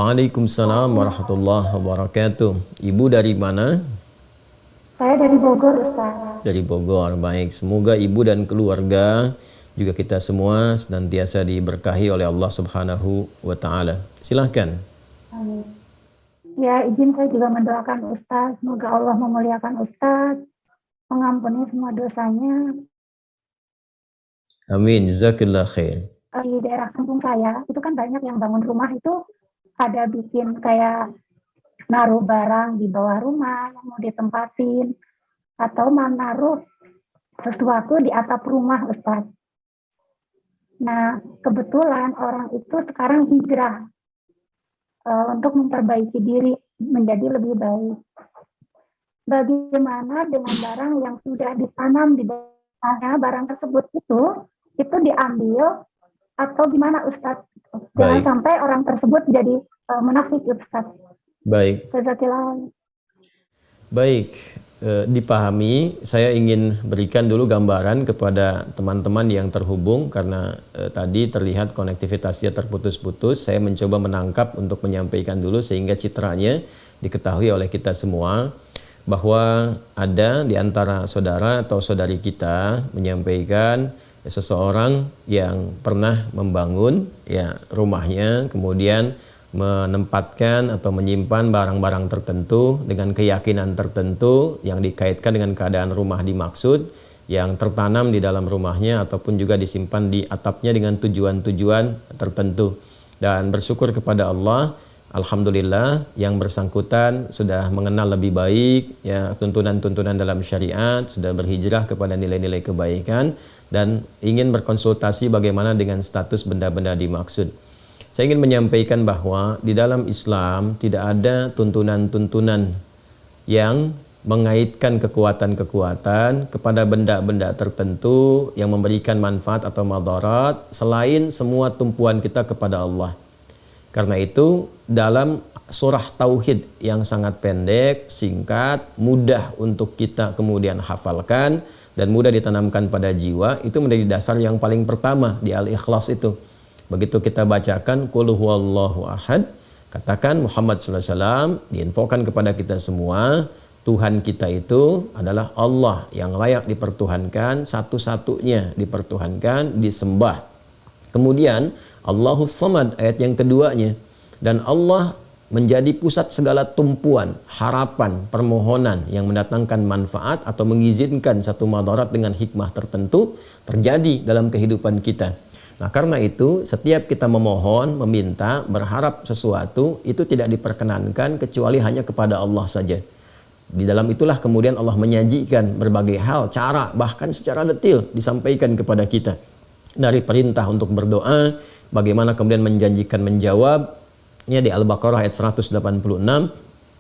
Waalaikumsalam warahmatullahi wabarakatuh. Ibu dari mana? Saya dari Bogor, Ustaz. Dari Bogor. Baik, semoga ibu dan keluarga juga kita semua senantiasa diberkahi oleh Allah Subhanahu wa taala. Silahkan. Amin. Ya, izin saya juga mendoakan Ustaz, semoga Allah memuliakan Ustaz, mengampuni semua dosanya. Amin, jazakallah khair. Di daerah kampung saya, itu kan banyak yang bangun rumah itu ada bikin kayak naruh barang di bawah rumah yang mau ditempatin, atau menaruh sesuatu di atap rumah, Ustaz. Nah, kebetulan orang itu sekarang hijrah untuk memperbaiki diri menjadi lebih baik. Bagaimana dengan barang yang sudah ditanam di bawahnya, barang tersebut itu diambil atau gimana, Ustaz? Jangan sampai orang tersebut jadi munafik, Ustaz. Baik. Baik, dipahami. Saya ingin berikan dulu gambaran kepada teman-teman yang terhubung karena tadi terlihat konektivitasnya terputus-putus. Saya mencoba menangkap untuk menyampaikan dulu sehingga citranya diketahui oleh kita semua, bahwa ada di antara saudara atau saudari kita menyampaikan seseorang yang pernah membangun ya rumahnya, kemudian menempatkan atau menyimpan barang-barang tertentu dengan keyakinan tertentu yang dikaitkan dengan keadaan rumah dimaksud, yang tertanam di dalam rumahnya ataupun juga disimpan di atapnya dengan tujuan-tujuan tertentu. Dan bersyukur kepada Allah, alhamdulillah yang bersangkutan sudah mengenal lebih baik ya tuntunan-tuntunan dalam syariat, sudah berhijrah kepada nilai-nilai kebaikan dan ingin berkonsultasi bagaimana dengan status benda-benda dimaksud. Saya ingin menyampaikan bahwa di dalam Islam tidak ada tuntunan-tuntunan yang mengaitkan kekuatan-kekuatan kepada benda-benda tertentu yang memberikan manfaat atau madarat selain semua tumpuan kita kepada Allah. Karena itu dalam surah Tauhid yang sangat pendek, singkat, mudah untuk kita kemudian hafalkan dan mudah ditanamkan pada jiwa, itu menjadi dasar yang paling pertama di Al-Ikhlas itu. Begitu kita bacakan Qul huwallahu ahad, katakan Muhammad sallallahu alaihi wasallam, diinfokan kepada kita semua, Tuhan kita itu adalah Allah yang layak dipertuhankan, satu-satunya dipertuhankan, disembah. Kemudian Allahus Samad ayat yang keduanya, dan Allah menjadi pusat segala tumpuan, harapan, permohonan yang mendatangkan manfaat atau mengizinkan satu madarat dengan hikmah tertentu terjadi dalam kehidupan kita. Nah, karena itu setiap kita memohon, meminta, berharap sesuatu itu tidak diperkenankan kecuali hanya kepada Allah saja. Di dalam itulah kemudian Allah menyajikan berbagai hal, cara, bahkan secara detil disampaikan kepada kita. Dari perintah untuk berdoa, bagaimana kemudian menjanjikan menjawab, ya di Al-Baqarah ayat 186,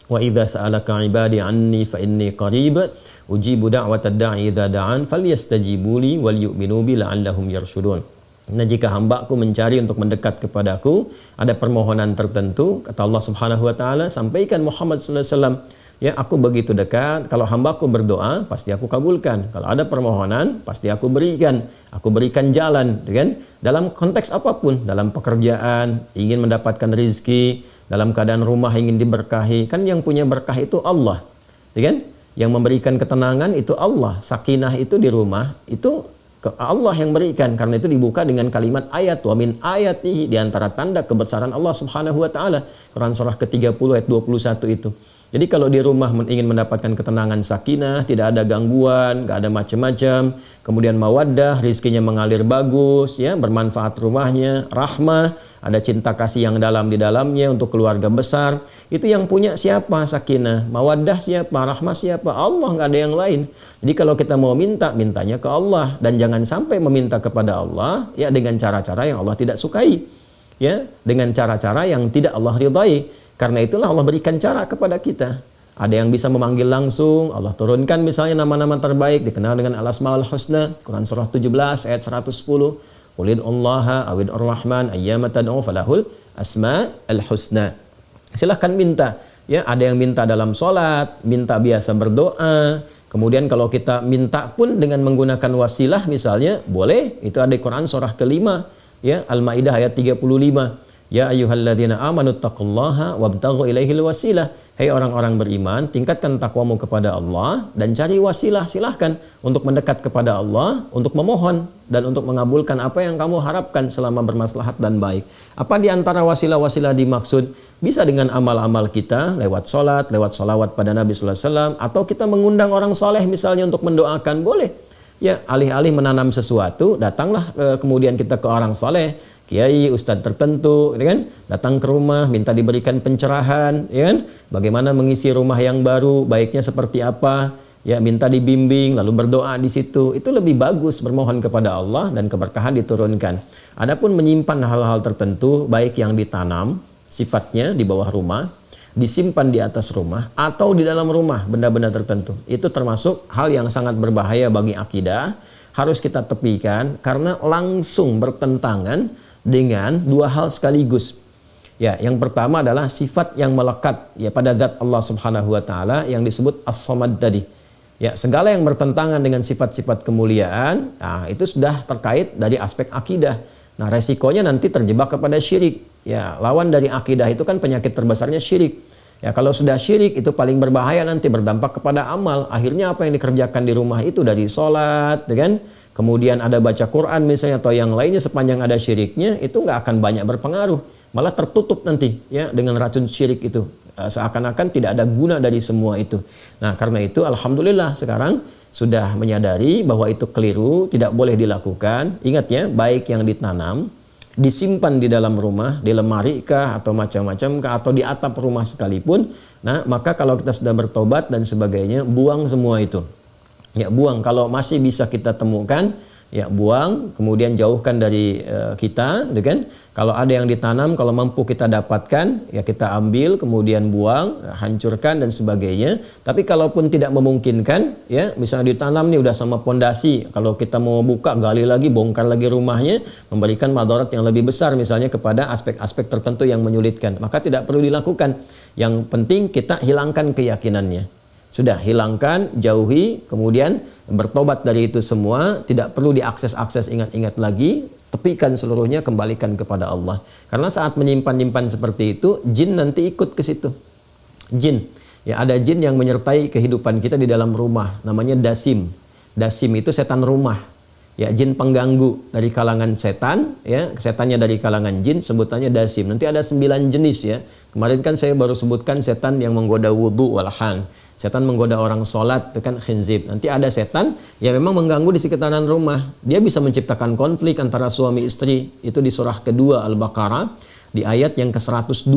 wa idza sa'alaka 'ibadi 'anni fa inni qarib ujibu da'watad da'i idza da'an falyastajibu li wal yu'minu bi la'allahum yarshudun. Nah, jika hambaku mencari untuk mendekat kepadaku, ada permohonan tertentu, kata Allah Subhanahu wa taala, sampaikan Muhammad sallallahu alaihi wasallam, ya aku begitu dekat, kalau hambaku berdoa pasti aku kabulkan, kalau ada permohonan pasti aku berikan jalan, kan? Dalam konteks apapun, dalam pekerjaan, ingin mendapatkan rezeki, dalam keadaan rumah ingin diberkahi, kan yang punya berkah itu Allah, kan? Yang memberikan ketenangan itu Allah, sakinah itu di rumah itu Allah yang berikan. Karena itu dibuka dengan kalimat ayat, wa min ayatihi, di antara tanda kebesaran Allah Subhanahu wa taala. Quran surah ke-30 ayat 21 itu. Jadi kalau di rumah ingin mendapatkan ketenangan, sakinah, tidak ada gangguan, nggak ada macam-macam, kemudian mawaddah, rizkinya mengalir bagus, ya, bermanfaat rumahnya, rahmah, ada cinta kasih yang dalam di dalamnya untuk keluarga besar, itu yang punya siapa? Sakinah, mawaddah siapa? Rahmah siapa? Allah, nggak ada yang lain. Jadi kalau kita mau minta, mintanya ke Allah, dan jangan sampai meminta kepada Allah ya dengan cara-cara yang Allah tidak sukai, ya, dengan cara-cara yang tidak Allah ridhai. Karena itulah Allah berikan cara kepada kita. Ada yang bisa memanggil langsung, Allah turunkan misalnya nama-nama terbaik dikenal dengan Al-Asmaul Husna, Quran surah 17 ayat 110. Qulid'ullaha awid ar-Rahman ayyama tad'u falahul asma'ul husna. Silahkan minta. Ya, ada yang minta dalam sholat, minta biasa berdoa. Kemudian kalau kita minta pun dengan menggunakan wasilah misalnya, boleh. Itu ada di Quran surah ke-5, ya, Al-Maidah ayat 35. Ya ayyuhalladzina amanu taqullaha wabtaghu ilaihil wasilah. Hai orang-orang beriman, tingkatkan takwamu kepada Allah dan cari wasilah, silahkan untuk mendekat kepada Allah, untuk memohon dan untuk mengabulkan apa yang kamu harapkan selama bermaslahat dan baik. Apa di antara wasilah-wasilah dimaksud? Bisa dengan amal-amal kita, lewat sholat, lewat sholawat pada Nabi sallallahu alaihi wasallam, atau kita mengundang orang soleh misalnya untuk mendoakan, boleh. Ya, alih-alih menanam sesuatu, datanglah kemudian kita ke orang soleh, kiai, ustadz tertentu, ya kan? Datang ke rumah, minta diberikan pencerahan, ya kan? Bagaimana mengisi rumah yang baru, baiknya seperti apa, ya minta dibimbing, lalu berdoa di situ. Itu lebih bagus, bermohon kepada Allah dan keberkahan diturunkan. Adapun menyimpan hal-hal tertentu, baik yang ditanam, sifatnya di bawah rumah, disimpan di atas rumah atau di dalam rumah, benda-benda tertentu, itu termasuk hal yang sangat berbahaya bagi akidah, harus kita tepikan karena langsung bertentangan dengan dua hal sekaligus. Ya, yang pertama adalah sifat yang melekat ya pada zat Allah Subhanahu wa taala yang disebut As-Samad tadi. Ya, segala yang bertentangan dengan sifat-sifat kemuliaan, nah, itu sudah terkait dari aspek akidah. Nah, resikonya nanti terjebak kepada syirik. Ya, lawan dari akidah itu kan penyakit terbesarnya syirik. Ya, kalau sudah syirik itu paling berbahaya, nanti berdampak kepada amal. Akhirnya apa yang dikerjakan di rumah itu dari sholat, kan? Kemudian ada baca Quran misalnya atau yang lainnya, sepanjang ada syiriknya itu nggak akan banyak berpengaruh. Malah tertutup nanti ya dengan racun syirik itu. Seakan-akan tidak ada guna dari semua itu. Nah, karena itu alhamdulillah sekarang sudah menyadari bahwa itu keliru, tidak boleh dilakukan. Ingat ya, baik yang ditanam, disimpan di dalam rumah, di lemari kah atau macam-macam kah atau di atap rumah sekalipun, nah maka kalau kita sudah bertobat dan sebagainya, buang semua itu. Ya, buang. Kalau masih bisa kita temukan, ya buang, kemudian jauhkan dari kita, gitu kan? Kalau ada yang ditanam, kalau mampu kita dapatkan, ya kita ambil, kemudian buang, hancurkan dan sebagainya. Tapi kalaupun tidak memungkinkan, ya misalnya ditanam nih udah sama pondasi, kalau kita mau buka, gali lagi, bongkar lagi rumahnya, memberikan madarat yang lebih besar misalnya kepada aspek-aspek tertentu yang menyulitkan, maka tidak perlu dilakukan. Yang penting kita hilangkan keyakinannya. Sudah, hilangkan, jauhi, kemudian bertobat dari itu semua, tidak perlu diakses-akses, ingat-ingat lagi, tepikan seluruhnya, kembalikan kepada Allah. Karena saat menyimpan-nyimpan seperti itu, jin nanti ikut ke situ. Jin, ya ada jin yang menyertai kehidupan kita di dalam rumah, namanya dasim. Dasim itu setan rumah. Ya, jin pengganggu dari kalangan setan, ya setannya dari kalangan jin, sebutannya dasim. Nanti ada 9 jenis ya. Kemarin kan saya baru sebutkan setan yang menggoda wudu walhan. Setan menggoda orang sholat, itu kan khinzib. Nanti ada setan yang memang mengganggu di sekitaran rumah. Dia bisa menciptakan konflik antara suami istri. Itu di surah kedua Al-Baqarah, di ayat yang ke-102.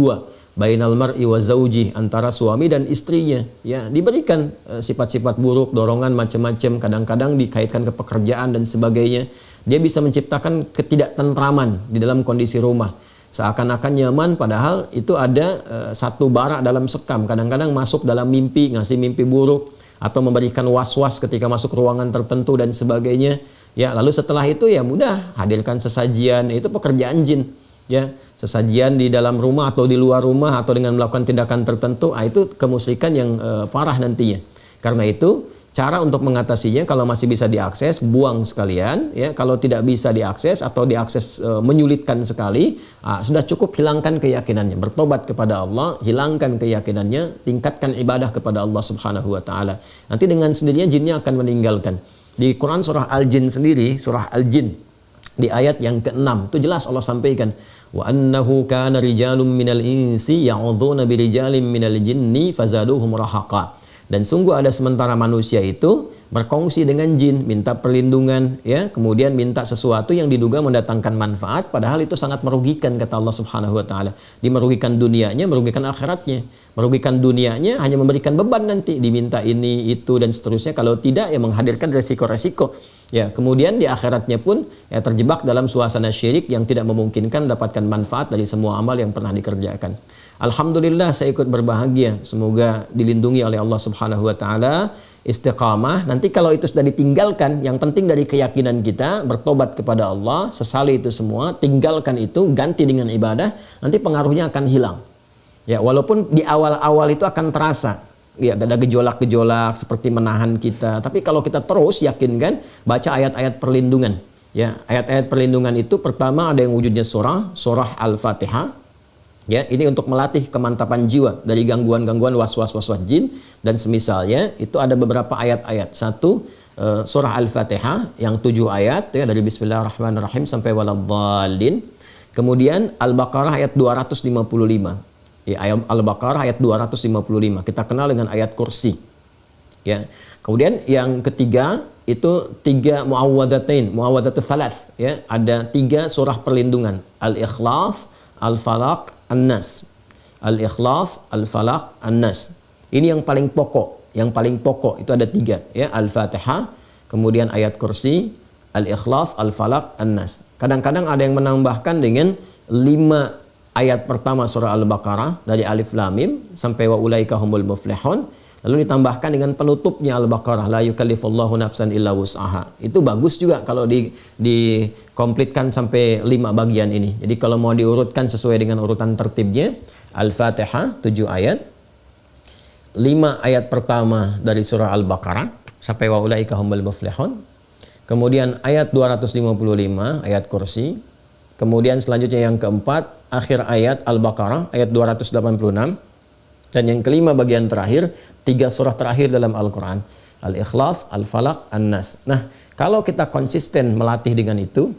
Bainal mar'i wa zauji, antara suami dan istrinya. Ya, diberikan sifat-sifat buruk, dorongan macam-macam, kadang-kadang dikaitkan ke pekerjaan dan sebagainya. Dia bisa menciptakan ketidaktentraman di dalam kondisi rumah. Seakan-akan nyaman, padahal itu ada satu bara dalam sekam. Kadang-kadang masuk dalam mimpi, ngasih mimpi buruk, atau memberikan was-was ketika masuk ruangan tertentu dan sebagainya. Ya, lalu setelah itu ya mudah, hadirkan sesajian, itu pekerjaan jin. Ya, sesajian di dalam rumah atau di luar rumah atau dengan melakukan tindakan tertentu, itu kemusyrikan yang parah nantinya. Karena itu cara untuk mengatasinya, kalau masih bisa diakses, buang sekalian. Ya, kalau tidak bisa diakses atau diakses menyulitkan sekali, sudah cukup hilangkan keyakinannya, bertobat kepada Allah, hilangkan keyakinannya, tingkatkan ibadah kepada Allah Subhanahu wa taala. Nanti dengan sendirinya jinnya akan meninggalkan. Di Quran surah Al-Jin sendiri, surah Al-Jin di ayat yang ke-6 itu jelas Allah sampaikan, wa annahu kana rijalun minal insi ya'udzuuna birijalin minal jinni fazaduhum rahaqa. Dan sungguh ada sementara manusia itu berkongsi dengan jin, minta perlindungan, ya, kemudian minta sesuatu yang diduga mendatangkan manfaat, padahal itu sangat merugikan, kata Allah Subhanahu wa taala. Dimerugikan dunianya, merugikan akhiratnya. Merugikan dunianya hanya memberikan beban nanti, diminta ini, itu dan seterusnya. Kalau tidak ya menghadirkan resiko-resiko. Ya, kemudian di akhiratnya pun ya terjebak dalam suasana syirik yang tidak memungkinkan mendapatkan manfaat dari semua amal yang pernah dikerjakan. Alhamdulillah saya ikut berbahagia. Semoga dilindungi oleh Allah Subhanahu wa taala, istiqamah. Nanti kalau itu sudah ditinggalkan, yang penting dari keyakinan kita, bertobat kepada Allah, sesali itu semua, tinggalkan itu, ganti dengan ibadah, nanti pengaruhnya akan hilang. Ya, walaupun di awal-awal itu akan terasa. Ya, ada gejolak-gejolak seperti menahan kita. Tapi kalau kita terus yakinkan, baca ayat-ayat perlindungan. Ya, ayat-ayat perlindungan itu pertama ada yang wujudnya surah Al-Fatihah. Ya, ini untuk melatih kemantapan jiwa dari gangguan-gangguan waswas-waswas jin dan semisalnya. Itu ada beberapa ayat-ayat. Satu, surah Al-Fatihah yang 7 ayat ya, dari Bismillahirrahmanirrahim sampai waladhdallin. Kemudian Al-Baqarah ayat 255. Ya, ayat Al-Baqarah ayat 255. Kita kenal dengan ayat kursi. Ya. Kemudian yang ketiga itu 3 muawwadzatain, muawwadzatus tsalas ya, ada 3 surah perlindungan. Al-Ikhlas, Al-Falaq, An-Nas. Al-Ikhlas, Al-Falaq, An-Nas. Ini yang paling pokok. Yang paling pokok itu ada 3 ya, Al-Fatihah, kemudian ayat kursi, Al-Ikhlas, Al-Falaq, An-Nas. Kadang-kadang ada yang menambahkan dengan 5 ayat pertama surah Al-Baqarah dari Alif Lam Mim sampai wa ulaika humul muflihun. Lalu ditambahkan dengan penutupnya Al-Baqarah, la yukallifullahu nafsan illa wus'aha. Itu bagus juga kalau dikomplitkan sampai 5 bagian ini. Jadi kalau mau diurutkan sesuai dengan urutan tertibnya, Al-Fatihah 7 ayat, 5 ayat pertama dari surah Al-Baqarah sampai wa ulaika humul muflihun. Kemudian ayat 255 ayat kursi. Kemudian selanjutnya yang keempat, akhir ayat Al-Baqarah ayat 286. Dan yang kelima bagian terakhir, 3 surah terakhir dalam Al-Quran. Al-Ikhlas, Al-Falaq, An-Nas. Nah, kalau kita konsisten melatih dengan itu,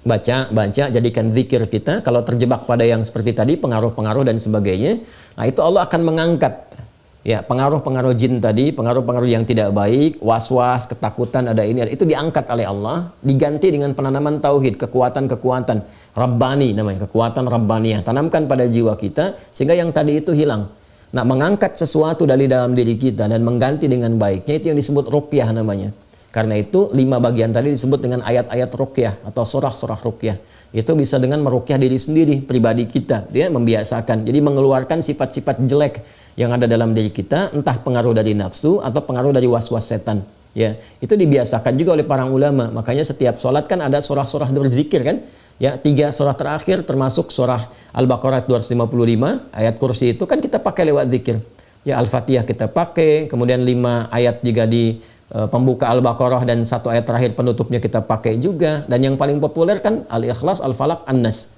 baca, jadikan zikir kita. Kalau terjebak pada yang seperti tadi, pengaruh-pengaruh dan sebagainya, nah itu Allah akan mengangkat. Ya, pengaruh-pengaruh jin tadi, pengaruh-pengaruh yang tidak baik, was-was, ketakutan, ada ini, itu diangkat oleh Allah, diganti dengan penanaman tauhid, kekuatan-kekuatan Rabbani namanya, kekuatan Rabbaniyah. Tanamkan pada jiwa kita, sehingga yang tadi itu hilang. Nah, mengangkat sesuatu dari dalam diri kita dan mengganti dengan baiknya, itu yang disebut ruqyah namanya. Karena itu 5 bagian tadi disebut dengan ayat-ayat ruqyah atau surah-surah ruqyah. Itu bisa dengan meruqyah diri sendiri, pribadi kita. Dia membiasakan, jadi mengeluarkan sifat-sifat jelek yang ada dalam diri kita, entah pengaruh dari nafsu atau pengaruh dari was-was setan. Ya, itu dibiasakan juga oleh para ulama. Makanya setiap sholat kan ada surah-surah berzikir kan? Ya, 3 surah terakhir termasuk surah Al-Baqarah 255, ayat kursi itu kan kita pakai lewat zikir. Ya, Al-Fatihah kita pakai, kemudian 5 ayat juga di pembuka Al-Baqarah dan 1 ayat terakhir penutupnya kita pakai juga. Dan yang paling populer kan Al-Ikhlas, Al-Falaq, An-Nas.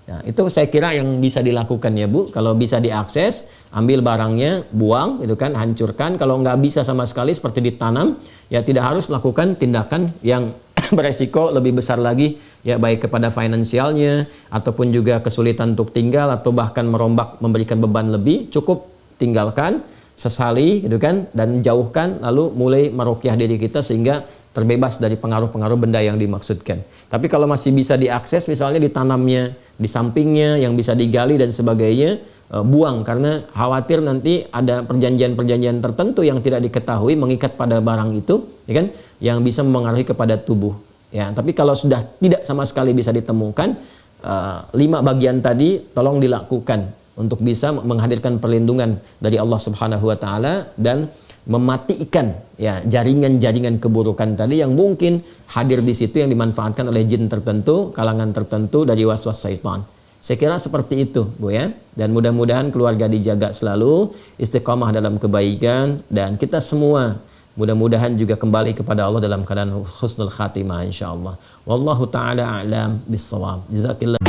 Ya, itu saya kira yang bisa dilakukan ya Bu. Kalau bisa diakses, ambil barangnya, buang, itu kan, hancurkan. Kalau nggak bisa sama sekali seperti ditanam, ya tidak harus melakukan tindakan yang beresiko lebih besar lagi, ya baik kepada finansialnya ataupun juga kesulitan untuk tinggal atau bahkan merombak, memberikan beban lebih. Cukup tinggalkan, sesali gitu kan, dan jauhkan, lalu mulai meruqyah diri kita sehingga terbebas dari pengaruh-pengaruh benda yang dimaksudkan. Tapi kalau masih bisa diakses, misalnya ditanamnya di sampingnya yang bisa digali dan sebagainya, buang, karena khawatir nanti ada perjanjian-perjanjian tertentu yang tidak diketahui mengikat pada barang itu, ya kan, yang bisa mempengaruhi kepada tubuh. Ya, tapi kalau sudah tidak sama sekali bisa ditemukan, 5 bagian tadi tolong dilakukan untuk bisa menghadirkan perlindungan dari Allah Subhanahu wa taala dan mematikan ya jaringan-jaringan keburukan tadi yang mungkin hadir di situ yang dimanfaatkan oleh jin tertentu, kalangan tertentu dari waswas syaitan. Saya kira seperti itu, Bu ya. Dan mudah-mudahan keluarga dijaga selalu, istiqamah dalam kebaikan, dan kita semua mudah-mudahan juga kembali kepada Allah dalam keadaan husnul khatimah insyaallah. Wallahu taala a'lam bissawab. Jazakillah.